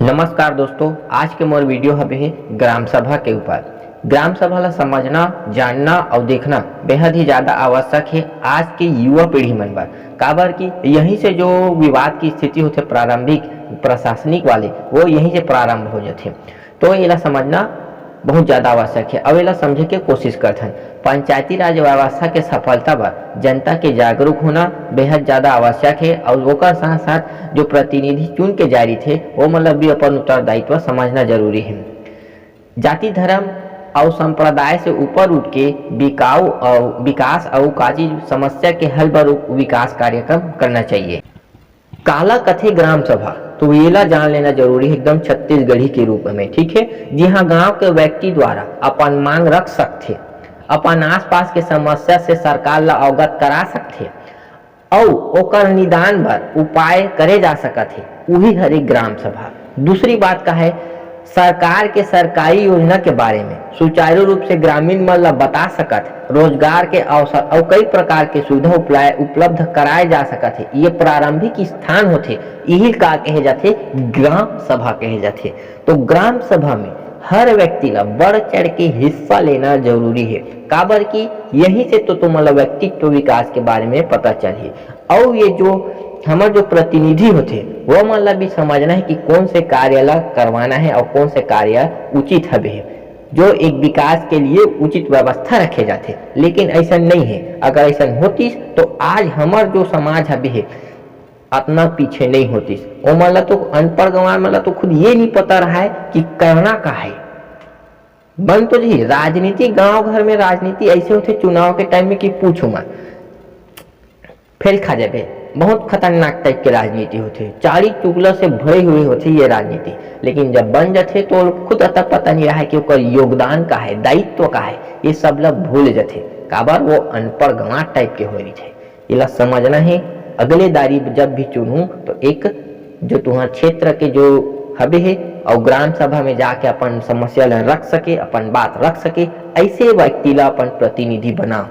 नमस्कार दोस्तों, आज के मोर वीडियो हवे है ग्राम सभा के ऊपर। ग्राम सभा ला समझना, जानना और देखना बेहद ही ज़्यादा आवश्यक है आज के युवा पीढ़ी मन बर। काबर कि यहीं से जो विवाद की स्थिति होते प्रारंभिक प्रशासनिक वाले वो यहीं से प्रारंभ हो जाते। तो ये समझना बहुत ज़्यादा आवश्यक है और ये समझे के कोशिश करथन। पंचायती राज व्यवस्था के सफलता पर जनता के जागरूक होना बेहद ज़्यादा आवश्यक है और ओकर साथ साथ जो प्रतिनिधि चुन के जारी थे वो मतलब भी अपन उत्तरदायित्व समझना जरूरी है। जाति धर्म और संप्रदाय से ऊपर उठ के विकास और काजी समस्या के हल पर विकास कार्यक्रम करना चाहिए। काला कथे ग्राम सभा तो ये जान लेना जरूरी है एकदम छत्तीसगढ़ी के रूप में, ठीक है। जी हाँ, गांव के व्यक्ति द्वारा अपन मांग रख सकते, अपन आसपास के समस्या से सरकार ला अवगत करा सकते और ओकर निदान बर उपाय करे जा सकत है, वही हर एक ग्राम सभा। दूसरी बात का है, सरकार के सरकारी योजना के बारे में सुचारू रूप से ग्रामीण मन ला बता सकत, रोजगार के अवसर और कई प्रकार के सुविधा उपलब्ध कराए जा सकत है। ये प्रारंभिक स्थान होते, यही का कहे जाते ग्राम सभा कहे जाते। तो ग्राम सभा में हर व्यक्ति ला बढ़ चढ़ के हिस्सा लेना जरूरी है, काबर की यही से तो तुम व्यक्तित्व विकास के बारे में पता चलिए। और ये जो हमारे जो प्रतिनिधि होते वो मतलब भी समझना है कि कौन से कार्य ला करवाना है और कौन से कार्य उचित हवे, जो एक विकास के लिए उचित व्यवस्था रखे जाते। लेकिन ऐसा नहीं है, अगर ऐसा होती तो आज हमार जो समाज हवे है अपना पीछे नहीं होती। वो मतलब तो अनपढ़ गंवार मतलब तो खुद ये नहीं पता रहा है कि करना का है। बन तो जी राजनीति, गांव घर में राजनीति ऐसे होते चुनाव के टाइम में कि पूछो मत, फेल खा जाए। बहुत खतरनाक टाइप के राजनीति होते, चारी चुगला से भरे हुए होते ये राजनीति। लेकिन जब बन जाते तो खुद अतः पता नहीं रहा है कि उसका योगदान का है, दायित्व का है, ये सब लोग भूल जाते। काबर वो अनपढ़ गंवार टाइप के हो रही थे। ये समझना है अगले दारी जब भी चुनूं तो एक जो तुम्हारे क्षेत्र के जो हबे है और ग्राम सभा में जाके अपन समस्या ला रख सके, अपन बात रख सके, ऐसे व्यक्ति ला अपन प्रतिनिधि बनाओ।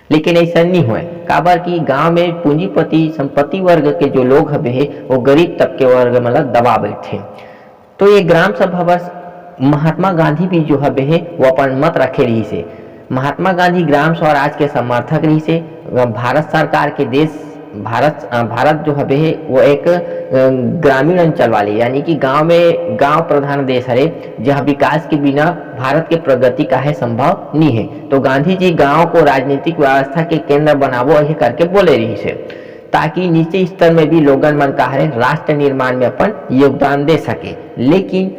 लेकिन ऐसा नहीं हुआ, काबर की गांव में पूंजीपति संपत्ति वर्ग के जो लोग हबे है वो गरीब तबके वर्ग मतलब दबा बैठे। तो ये ग्राम सभा बस महात्मा गांधी भी जो हबे है वो अपन मत रखे रही से। महात्मा गांधी ग्राम स्वराज के समर्थक रही से। भारत सरकार के देश भारत जो हबे है वो एक ग्रामीण अंचल वाले यानी कि गांव प्रधान देश है, जहाँ विकास के बिना भारत के प्रगति का है संभव नहीं है। तो गांधी जी गांव को राजनीतिक व्यवस्था के केंद्र बनावो यही करके बोले रही से, ताकि नीचे स्तर में भी लोगन मन का है राष्ट्र निर्माण में अपन योगदान दे सके। लेकिन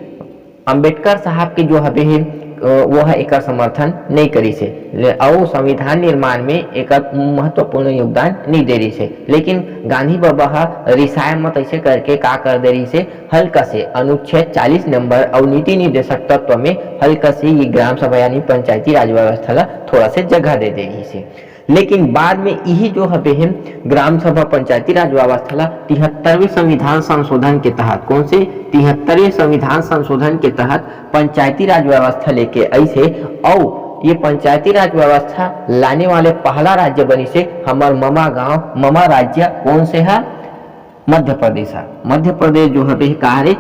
अंबेडकर साहब के जो हबे है वो है एक समर्थन नहीं करी से और संविधान निर्माण में एक महत्वपूर्ण योगदान नहीं दे रही से। लेकिन गांधी बाबा रिसाय मत ऐसे करके का कर दे रही से, हल्का से अनुच्छेद 40 नंबर और नीति निर्देशक तत्व में हल्का से ये ग्राम सभा यानी पंचायती राज व्यवस्था ला थोड़ा से जगह दे रही से। लेकिन बाद में यही जो हबे है ग्राम सभा पंचायती राज व्यवस्था ला 73वें संविधान संशोधन के तहत, कौन से 73वें संविधान संशोधन के तहत पंचायती राज व्यवस्था लेके ऐसे और ये पंचायती राज व्यवस्था लाने वाले पहला राज्य बनी से हमार ममा गांव ममा राज्य कौन से है मध्य प्रदेश है। मध्य प्रदेश जो है कार्य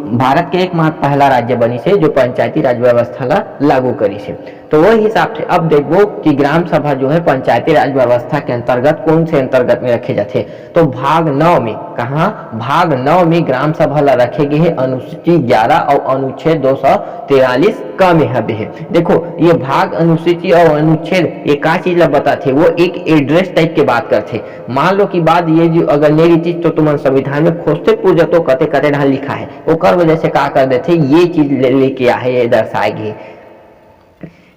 भारत के एकमात्र पहला राज्य बनी से जो पंचायती राज व्यवस्था ला लागू करी से। तो वही हिसाब से अब देखो कि ग्राम सभा जो है पंचायती राज व्यवस्था के अंतर्गत कौन से अंतर्गत में रखे जाते। तो भाग 9 में कहा, भाग 9 में ग्राम सभा ला रखे गए है अनुसूची 11 और अनुच्छेद 243 का में हबे है। देखो ये भाग अनुसूची और अनुच्छेद एक का चीज ला बताते, वो एक एड्रेस टाइप के बात करते। मान लो की बात ये जो अगर मेरी चीज तो तुम संविधान में खोजते पूजा तो कते कते ढाल लिखा है, ओकर वजह से का कर देते ये चीज लेके आए ये दर्शाएगी।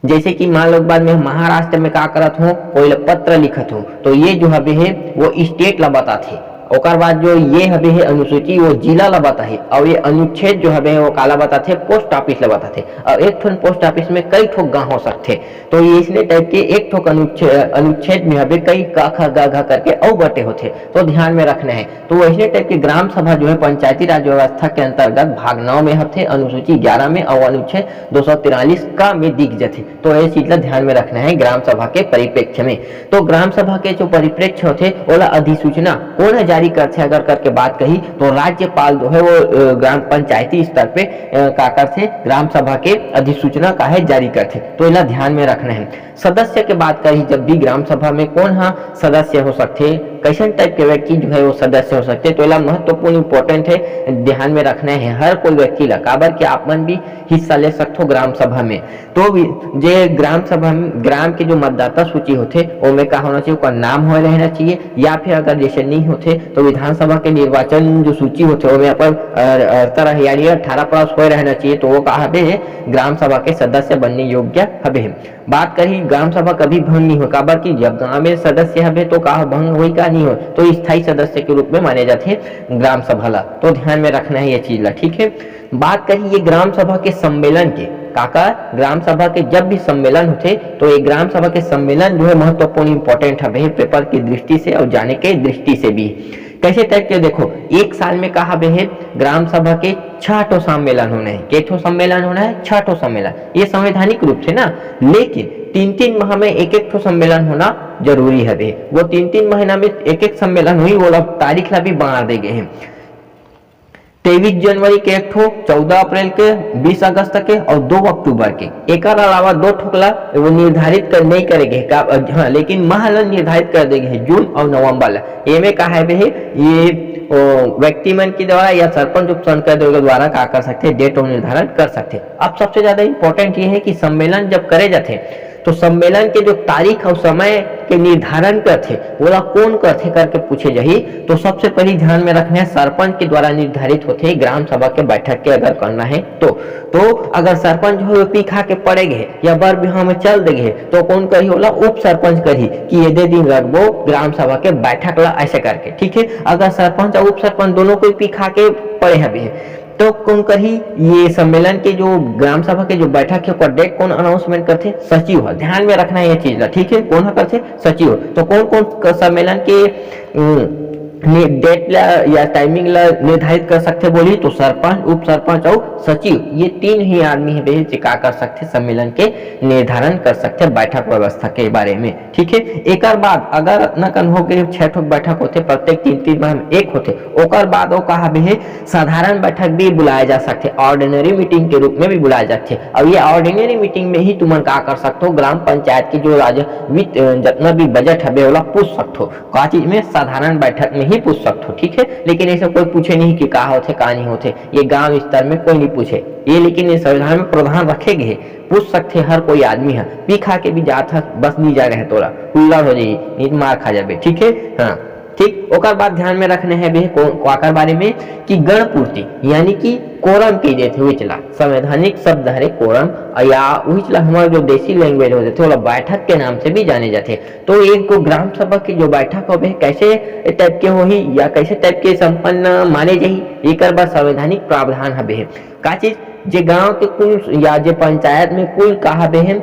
जैसे कि मान लो बाद में महाराष्ट्र में का करत हो कोई पत्र लिखत हो तो ये जो हबे है वो स्टेट ला बताते। ओकर बाद जो ये हबे है अनुसूची वो जिला ला बताते और ये अनुच्छेद जो हबे है वो काला बताते पोस्ट ऑफिस ला बताते। और एक ठो पोस्ट ऑफिस में कई ठो गांव हो सकते, तो ये इसलिए टाइप के एक ठो अनुच्छेद में हबे कई का खा गा घा करके और बटे होते, तो ध्यान में रखना है। तो वैसे टाइप की ग्राम सभा जो है पंचायती राज व्यवस्था के अंतर्गत भाग 9 में हथे, अनुसूची 11 में और अनुच्छेद 243 का में दिख जाते। तो ये चीज ला ध्यान में रखना है ग्राम सभा के परिप्रेक्ष्य में। तो ग्राम सभा के जो परिप्रेक्ष्य होते ओला अधिसूचना कौन जारी जारी करते अगर करके बात कही तो राज्यपाल जो है वो ग्राम पंचायती स्तर पे का करते ग्राम सभा के अधिसूचना का है जारी करते। तो इला ध्यान में रखना है। सदस्य के बात करी जब भी ग्राम सभा में कौन हाँ सदस्य हो सकते, कैसन टाइप के व्यक्ति जो है वो सदस्य हो सकते, तो इला महत्वपूर्ण इंपॉर्टेंट है, ध्यान में रखना है। हर कोई व्यक्ति ला काबर के आप मन भी हिस्सा ले सकते हो ग्राम सभा में। तो जे ग्राम सभा में ग्राम के जो मतदाता सूची होते ओमे का होना चाहिए, उसका नाम हो रहना चाहिए, या फिर अगर जैसे नहीं होते तो विधानसभा के निर्वाचन जो सूची होते ओमे अपन 18+ हो रहना चाहिए। तो वो कहा ग्राम सभा के सदस्य बनने योग्य हबे। बात करी ग्राम सभा कभी भंग नहीं हो, काबर की जब गांव में सदस्य हबे तो का भंग हुई का नहीं हो, तो स्थायी सदस्य के रूप में माने जाते ग्राम सभा ला। तो ध्यान में रखना है ये चीज ला, ठीक है। बात करी ये ग्राम सभा के सम्मेलन के, काका ग्राम सभा के जब भी सम्मेलन होते तो ये ग्राम सभा के सम्मेलन जो है महत्वपूर्ण इंपॉर्टेंट है पेपर की दृष्टि से और जाने के दृष्टि से भी। कैसे टाइप के देखो, एक साल में कहा है ग्राम सभा के 6 सम्मेलन होने हैं। के सम्मेलन होना है? 6 सम्मेलन। ये संवैधानिक रूप से ना, लेकिन 3-3 माह में एक सम्मेलन होना जरूरी है। वो 3-3 महीना में एक सम्मेलन हुई, वो तारीख ला भी बना दे गए हैं। 23 जनवरी के एक ठो, 14 अप्रैल के, 20 अगस्त के और 2 अक्टूबर के। एक अलावा 2 ठोकला वो निर्धारित कर नहीं करेंगे हाँ, लेकिन माह निर्धारित कर देंगे जून और नवंबर। ये में कहा है ये व्यक्ति मन के द्वारा या सरपंच उप संसद द्वारा का कर सकते हैं, डेट और निर्धारण कर सकते हैं। अब सबसे ज्यादा इंपॉर्टेंट ये है कि सम्मेलन जब करे जाते तो सम्मेलन के जो तारीख और समय के निर्धारण करते वो कौन करते करके पूछे जाही। तो सबसे पहले ध्यान में रखना है सरपंच के द्वारा निर्धारित होते ग्राम सभा के बैठक के अगर करना है तो अगर सरपंच हो पी खा के पड़ेगे या बर बिहार में चल देगे तो कौन कही होला, उप सरपंच कही कि ये दे दिन रखबो ग्राम सभा के बैठक ला ऐसे करके, ठीक है। अगर सरपंच और उप सरपंच दोनों को पी खा के पड़े है तो कौन कही ये सम्मेलन के जो ग्राम सभा के जो बैठक है डेट कौन अनाउंसमेंट करते, सचिव है। ध्यान में रखना है ये चीज ला, ठीक है। कौन करते, सचिव। तो कौन कौन सम्मेलन के डेट ला या टाइमिंग ला निर्धारित कर सकते बोली तो सरपंच, उप सरपंच और सचिव, ये 3 ही आदमी है जो का कर सकते सम्मेलन के निर्धारण कर सकते बैठक व्यवस्था के बारे में, ठीक है। एक बाद अगर न कन हो गए 6 ठो बैठक होते, प्रत्येक 3-3 माह में एक होते, ओकर बाद वो कहा भी है साधारण बैठक भी बुलाया जा सकते, ऑर्डिनरी मीटिंग के रूप में भी बुलाया जाते। अब ये ऑर्डिनरी मीटिंग में ही तुम का कर सकते हो ग्राम पंचायत की जो वित्त जितना भी बजट है वो पूछ सकते हो, का चीज में साधारण बैठक में ही पूछ सकते हो, ठीक है। लेकिन ऐसा कोई पूछे नहीं कि का होते का नहीं होते, ये गांव स्तर में कोई नहीं पूछे ये, लेकिन ये संविधान में प्रावधान रखे गए पूछ सकते हर कोई आदमी है। पी खा के भी जाता बस नहीं जा रहे तोरा उल्लड़ हो जाइए, नहीं मार खा जाबे, ठीक है। हाँ ठीक। ओकर बाद ध्यान में रखने है भी वाकर बारे में कि गणपूर्ति यानी कि कोरम के देते हुए चला, संवैधानिक शब्द है कोरम, या वही चला हमारे जो देसी लैंग्वेज होते थे वो बैठक के नाम से भी जाने जाते। तो एक को ग्राम सभा की जो बैठक हो कैसे टाइप के हो ही या कैसे टाइप के संपन्न माने जाही, एक बार संवैधानिक प्रावधान हबे का चीज जे गांव के कुल या जे पंचायत में कुल कहा बे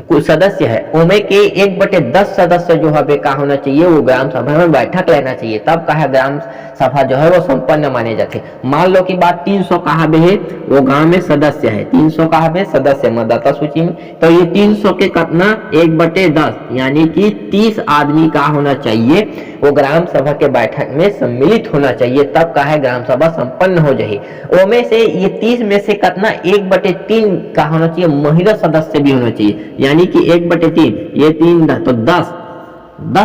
कुल सदस्य है उनमें के 1/10 सदस्य जो है का होना चाहिए, वो ग्राम सभा में बैठक लेना चाहिए, तब कहा ग्राम सभा जो है वो संपन्न माने जाते। मान लो की बात 300 कहा है वो गांव में सदस्य है, 300 कहा है सदस्य मतदाता सूची में, तो ये 300 के कितना 1/10 यानी कि 30 आदमी का होना चाहिए, वो ग्राम सभा के बैठक में सम्मिलित होना चाहिए, तब कहा ग्राम सभा संपन्न हो जाए। ओमे से ये 30 में से कितना 1/3 का होना चाहिए महिला सदस्य भी होना चाहिए, यानी कि 1/3 ये 3 तो 10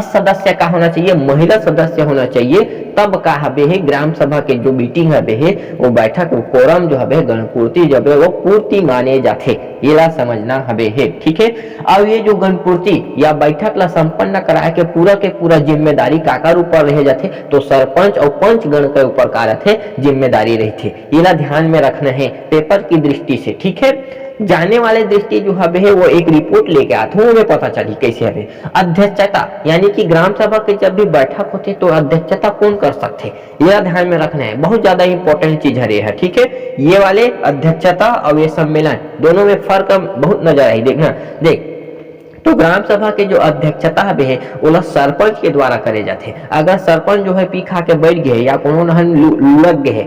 सदस्य का होना चाहिए, महिला सदस्य होना चाहिए, तब का हबे है ग्राम सभा के जो मीटिंग हबे है वो बैठक वो कोरम जो हबे गणपूर्ति जब वो पूर्ति माने जाते, ये ला समझना हबे है, ठीक है। अब ये जो गणपूर्ति या बैठक ला संपन्न कराए के पूरा जिम्मेदारी काकर ऊपर रह जाते, तो सरपंच और पंच गण के ऊपर का रहते जिम्मेदारी रहते, ये ला ध्यान में रखना है पेपर की दृष्टि से, ठीक है। जाने वाले दृष्टि जो है वो एक रिपोर्ट लेके आते हैं, हमें पता चली कैसे है। अध्यक्षता यानी कि ग्राम सभा के जब भी बैठक होती तो अध्यक्षता कौन कर सकते, यह ध्यान में रखना है, बहुत ज्यादा इंपॉर्टेंट चीज है, ठीक है। ये वाले अध्यक्षता और ये सम्मेलन दोनों में फर्क बहुत नजर आई, देखना देख। तो ग्राम सभा के जो अध्यक्षता है वो सरपंच के द्वारा करे जाते। अगर सरपंच जो है पी खा के बैठ गए या कोनो लुढ़क गए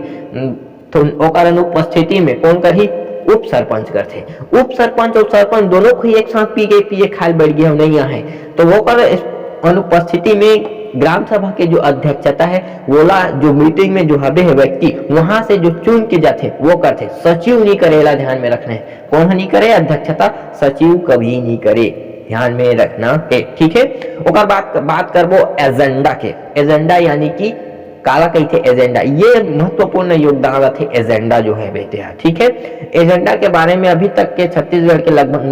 तो ओकर अनुपस्थिति में कौन करी, उप सरपंच करते। उप सरपंच और सरपंच दोनों को एक साथ पिए खाल बैठ गए नहीं है, तो वो कर अनुपस्थिति में ग्राम सभा के जो अध्यक्षता है वोला जो मीटिंग में जो हबे है व्यक्ति वहां से जो चुन के जाते वो करते, सचिव नहीं करेला, ध्यान में रखना है। कौन नहीं करे अध्यक्षता? सचिव कभी नहीं करे, ध्यान में रखना है, ठीक है। ओकर बात करबो एजेंडा के। एजेंडा यानी कि काला कहते एजेंडा, ये महत्वपूर्ण योगदान रखे एजेंडा जो है बेटे, ठीक है। एजेंडा के बारे में अभी तक के छत्तीसगढ़ के लगभग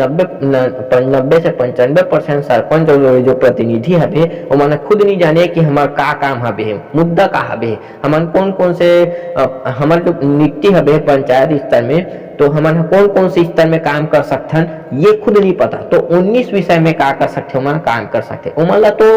90 से 95% सरपंच और जो प्रतिनिधि हबे वो मन खुद नहीं जाने कि हमार का काम हबे, मुद्दा का हबे, हमन कौन कौन से हमार जो नीति हबे पंचायत स्तर में, तो हमन कौन कौन से स्तर में काम कर सकथन ये खुद नहीं पता। तो 19 विषय में का कर सकते हमन काम कर सकते, उमला तो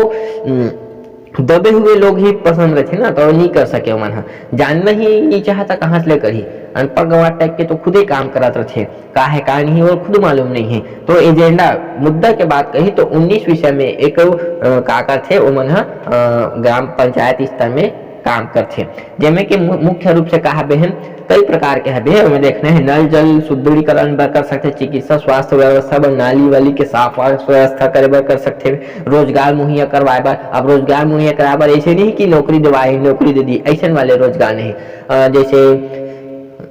दबे हुए लोग ही पसंद रहते ना, तो नहीं कर सके मन जानना ही नहीं चाहता कहाँ से लेकर ही अनपढ़ गवार टाइप के तो खुद ही काम करते रहते, का है का नहीं और खुद मालूम नहीं है। तो एजेंडा मुद्दा के बात कही तो 19 विषय में एक का करते वो मन ग्राम पंचायत स्तर में काम करते, जिनमें कि मुख्य रूप से कहा बहन कई प्रकार के हबे हमें देखना है। नल जल शुद्धिकरण कर सकते, चिकित्सा स्वास्थ्य व्यवस्था बर नाली वाली के साफ व्यवस्था करे बर कर सकते, रोजगार मुहैया करवाए बर। अब रोजगार मुहैया कराए बर ऐसे नहीं कि नौकरी दिवाए नौकरी दे दी, ऐसे वाले रोजगार नहीं। जैसे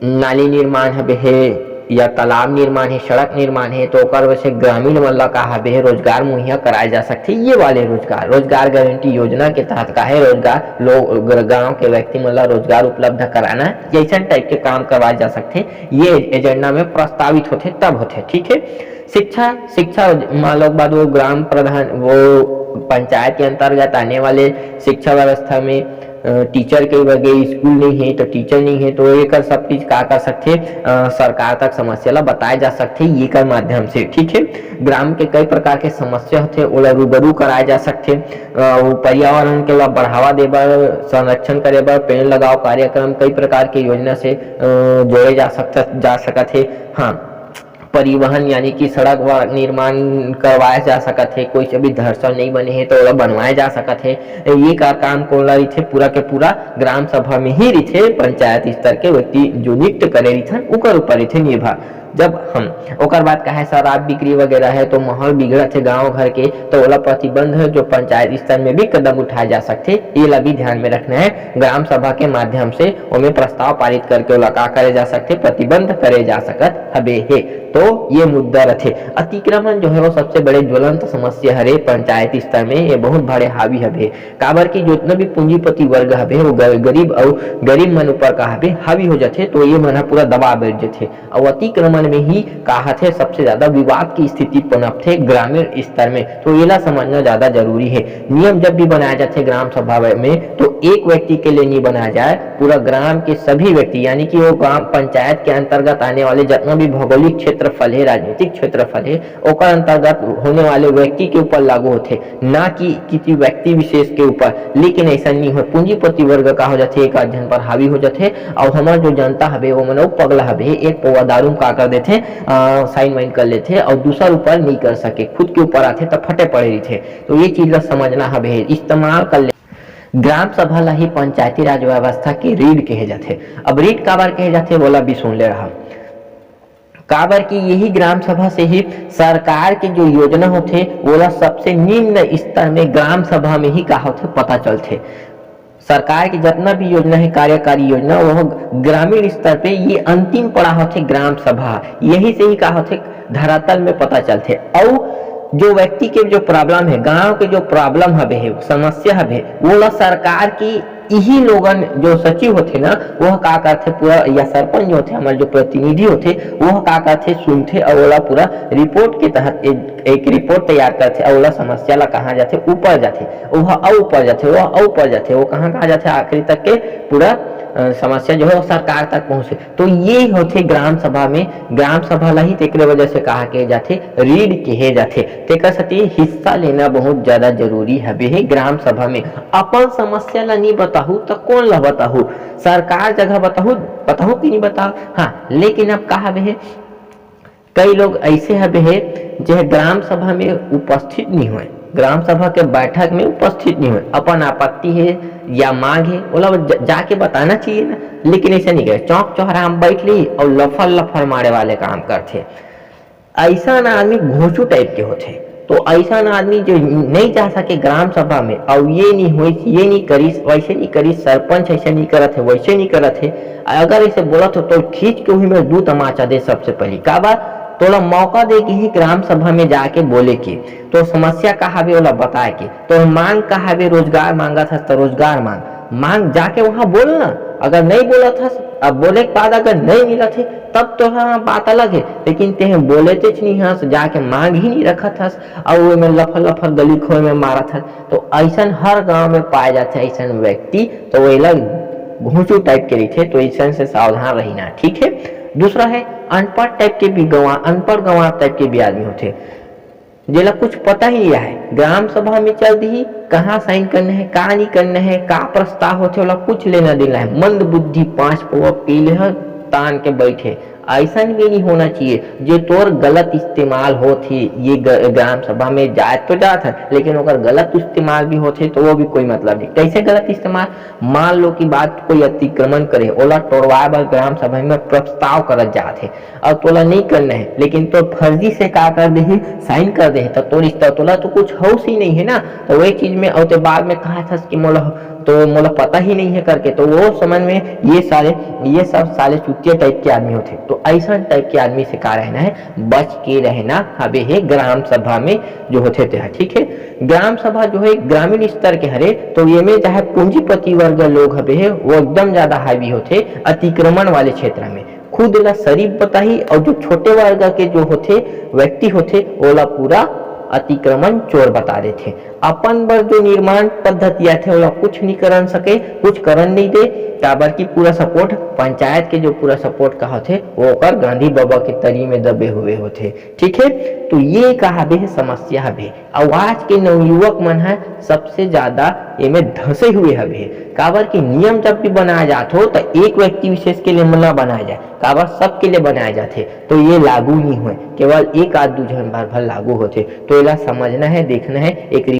नाली निर्माण हबे है या तालाब निर्माण है, सड़क निर्माण है, तो ओकर वजह से ग्रामीण मन ला का हबे रोजगार मुहैया कराए जा सकते। ये वाले रोजगार गारंटी योजना के तहत का है रोजगार लोग गांव के व्यक्ति मन ला रोजगार उपलब्ध कराना, जैसा टाइप के काम करवाए जा सकते। ये एजेंडा में प्रस्तावित होते तब होते, ठीक है। शिक्षा मान लो बाद वो ग्राम प्रधान वो पंचायत के अंतर्गत आने वाले शिक्षा व्यवस्था में टीचर के वगैरह स्कूल नहीं है तो टीचर नहीं है, तो ये कर सब चीज का कर सकते सरकार तक समस्या ला बताए जा सकते ये कर माध्यम से, ठीक है। ग्राम के कई प्रकार के समस्या होते ओला रूबरू कराए जा सकते, पर्यावरण के ला बढ़ावा दे बर संरक्षण करे बर पेड़ लगाओ कार्यक्रम कई प्रकार के योजना से जोड़े जा सकत है। हाँ, परिवहन यानी कि सड़क निर्माण करवाया जा सकत है, कोई से भी धर्षण नहीं बने हैं तो ओला बनवाया जा सकत है। ये का काम कोला रही पूरा के पूरा ग्राम सभा में ही रही, पंचायत स्तर के व्यक्ति जो नियुक्त करे रही उकर ऊपर रही निर्भर। जब हम ओकर बात कहे शराब बिक्री वगैरह है तो माहौल बिगड़त है गांव घर के, तो ओला प्रतिबंध है जो पंचायत स्तर में भी कदम उठाए जा सकते, ये ला भी ध्यान में रखना है। ग्राम सभा के माध्यम से उनमें प्रस्ताव पारित करके ओला का करे जा सकते, प्रतिबंध करे जा सकत हबे है। तो ये मुद्दा रथे। अतिक्रमण जो है वो सबसे बड़े ज्वलंत समस्या हरे पंचायत स्तर में, ये बहुत बड़े हावी हबे, काबर की जितना भी पूंजीपति वर्ग हबे वो गरीब मन ऊपर का हबे हावी हो जाते, तो ये मन पूरा दबाव बैठ जाते। और अतिक्रमण में ही कहत है सबसे ज्यादा विवाद की स्थिति पनपथे ग्रामीण स्तर में, तो ये ला समझना ज्यादा जरूरी है। नियम जब भी बनाया जाते ग्राम सभा में तो एक व्यक्ति के लिए नहीं बनाया जाए, पूरा ग्राम के सभी व्यक्ति यानी कि वो ग्राम पंचायत के अंतर्गत आने वाले जितना भी भौगोलिक क्षेत्रफल है, राजनीतिक क्षेत्रफल है, ओकर अंतर्गत होने वाले व्यक्ति के ऊपर लागू होते, ना कि किसी व्यक्ति विशेष के ऊपर। लेकिन ऐसा नहीं हो, पूंजीपति वर्ग का हो जाते एक अध्ययन पर हावी हो जाते, और हमारे जो जनता हबे वो मन पगला हबे एक पौवा दारू का कर देते, साइन वाइन कर लेते और दूसरा ऊपर नहीं कर सके, खुद के ऊपर आते तो फटे पड़े रही थे। तो ये चीज ला समझना हबे, इस्तेमाल कर ले। ग्राम सभा ला ही पंचायती राज व्यवस्था के रीढ़ कहे जाते। अब रीढ़ काबर कहे जाते बोला भी सुन ले रहा, काबर की यही ग्राम सभा से ही सरकार की जो योजना होते वो सबसे निम्न स्तर में ग्राम सभा में ही का होते पता चलते। सरकार की जितना भी योजना है कार्यकारी योजना वह ग्रामीण स्तर पे ये अंतिम पड़ा होते ग्राम सभा, यही से ही का होते धरातल में पता चलते। और जो व्यक्ति के जो प्रॉब्लम है, गांव के जो प्रॉब्लम हबे है, समस्या हबे, वो सरकार की यही लोगन जो सचिव होते ना वह का करते पूरा, या सरपंच जो होते हमारे जो प्रतिनिधि होते वह का करते सुनते और ओला पूरा रिपोर्ट के तहत एक रिपोर्ट तैयार करते और ओला समस्या ला कहाँ जाते ऊपर जाते, वह ऊपर जाते, वह ऊपर जाते, वो कहाँ कहाँ जाते आखिरी तक के पूरा समस्या जो है वो सरकार तक पहुंचे। तो ये होते ग्राम सभा में, ग्राम सभा ला ही तेकरे वजह से कहा के जाते रीढ़ कहे जाते। तेकर सती हिस्सा लेना बहुत ज्यादा जरूरी हबे है ग्राम सभा में। अपन समस्या ला नहीं बताहू तो कौन ला बताहू, सरकार जगह बताहू कि नहीं बताओ। हाँ, लेकिन अब कहा है कई लोग ऐसे हबे है जो ग्राम सभा में उपस्थित नहीं हुए, ग्राम सभा के बैठक में उपस्थित नहीं हुए, अपन आपत्ति है या मांग है बोला जाके बताना चाहिए ना, लेकिन ऐसा नहीं करे, चौक चौराहा में बैठ ली और लफर मारे वाले काम करते। ऐसा ना आदमी घोंचू टाइप के होते, तो ऐसा आदमी जो नहीं जा सके ग्राम सभा में और ये नहीं हो, ये नहीं करिस, वैसे नहीं करिस, सरपंच ऐसे नहीं करत है, वैसे नहीं करत है, अगर इसे बोलत हो तो खींच के वही में दू तमाचा दे सबसे पहले का बात तोला मौका दे के ही ग्राम सभा में जाके बोले के तो समस्या कहा भी ओला बताए के तो मांग कहा भी रोजगार मांगा था तो रोजगार मांग जाके वहां बोलना। अगर नहीं बोला था अब बोले के बाद अगर नहीं मिला थे तब तो हाँ बात अलग है, लेकिन ते बोले थे नहीं हाँ जाके मांग ही नहीं रखा था और वो में लफर लफर गली खोए में मारा था। तो ऐसा हर गांव में पाए जाते ऐसा व्यक्ति, तो वो अलग घूंचू टाइप के रही थे, तो ऐसा से सावधान रहना। ठीक है। दूसरा है अनपढ़ टाइप के भी अनपढ़ गंवार टाइप के भी आदमी होते जेला कुछ पता ही नहीं है, ग्राम सभा में चल दी कहाँ साइन करना है, का नहीं करना है, का प्रस्ताव होते वाला कुछ लेना देना है, मंद बुद्धि 5 पौवा पीले है तान के बैठे, ऐसा भी नहीं होना चाहिए। जो तोर गलत इस्तेमाल होती ये ग्राम सभा में जाए तो जाता है, लेकिन अगर गलत इस्तेमाल भी होते तो वो भी कोई मतलब नहीं। कैसे गलत इस्तेमाल, मान लो कि बात कोई अतिक्रमण करे ओला तोड़वाए बर ग्राम सभा में प्रस्ताव करत जाते और तोला नहीं करना है, लेकिन तो फर्जी से का कर दे साइन कर दे तो तोर रिश्ता तोला तो कुछ हाउस ही नहीं है ना। तो वही चीज में और बाद में कहा था कि मोला पता ही नहीं है करके, तो वो समझ में ये सब साले चुतिया टाइप के आदमी होते। तो ऐसा टाइप के आदमी से का रहना है, बच के रहना हवे है ग्राम सभा में जो होते थे। ठीक है। ग्राम सभा जो है ग्रामीण स्तर के हरे, तो ये में चाहे पूंजीपति वर्ग लोग हवे है वो एकदम ज्यादा हावी होते अतिक्रमण वाले क्षेत्र में, खुद ला शरीफ बताही, और जो छोटे वर्ग के जो होते व्यक्ति होते ओला पूरा अतिक्रमण चोर बता देते। अपन बर जो निर्माण पद्धतिया थे वो कुछ नहीं करन सके, कुछ करन नहीं दे, काबर की पूरा सपोर्ट पंचायत के जो पूरा सपोर्ट कहा थे वो कर गांधी बाबा के तरी में दबे हुए होते। ठीक है। तो ये कहा भी समस्या हवे, और आज के नवयुवक मन है सबसे ज्यादा ये में धसे हुए हवे, काबर की नियम जब भी बनाया जाते हो तो एक व्यक्ति विशेष के लिए ना बनाया जाए, काबर सबके लिए बनाए जाते तो ये लागू नहीं हुए, केवल एक आध दू जन भर लागू होते। तो इला समझना है, देखना है। एक